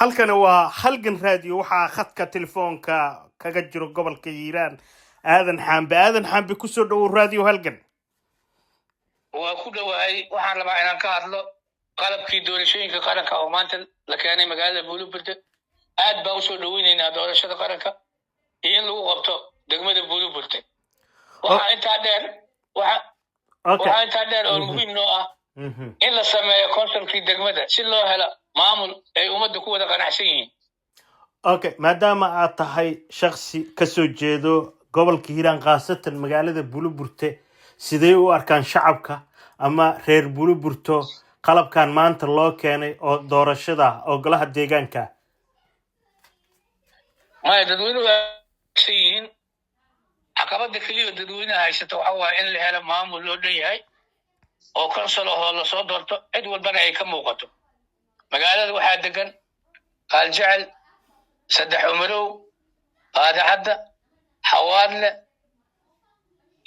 halkana waa halgan raadiyo waxaa khadka telefoonka kaga jiro gobolka Hiiraan aadan xambe ku soo dhaw raadiyo halgan waa ku dhawahay waxaan rabaa inaan ka hadlo qalabkii doorashooyinka qaranka oo maanta la keenay magaalada Buulburte aad baa u soo dhaweynaynaa doorashada qaranka iyo in lagu qabto degmada Buulburte waxa inta dheer oo muhiim noo ah in la sameeyo konsolkii degmada si loo helo maamul ay ummadda ku wada qanacsan yihiin okay maadaama aad tahay shakhsi ka soo jeedo gobolka Hiiraan qaasatan magaalada Buulburte sidee u arkaan shacabka ama reer Buulburto qalabkan maanta loo keenay oo doorashada oo golaha deegaanka ma dadweynuhu sayeen caqabada kaliya dadweynaha haysta waxa waa in la helo maamul loo dhanyahay oo konsol oo la soo doorto cid walbana ay ka muuqato magaalada waxaa degan qaljecel saddex umarow qaadacada xawaadle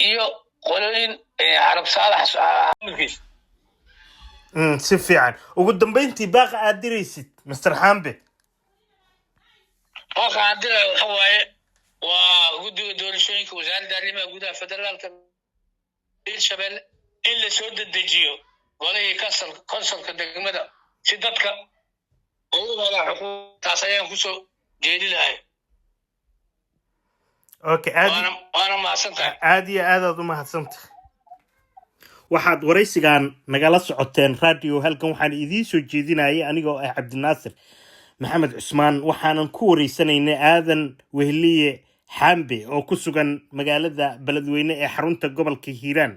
iyo qolooyin carab saalax milkiis si fiican ugu dambeyntii baaqa aad diraysid Mr. Xambe baaqa aad diray waxa waaye waa guddiga doorashooyinka wasaaradda arrimaha gudaha federaalka Hirshabelle in la soo dedejiyo golihii konsolka degmada si dadka oo wada xuquuqtaas ayaan ku soo jeedi lahay okay ana mahadsantahay aad iyo aad u mahadsantahay waxaad waraysigan nagala socoteen radio halkan waxaan idiin soo jeedinayay anigoo ah Cabdinaasir Maxamed Cusmaan waxaanan ku wareysanaynay aadan wehliye Xambe oo ku sugan magaalada Beledweyne ee xarunta gobolka Hiiraan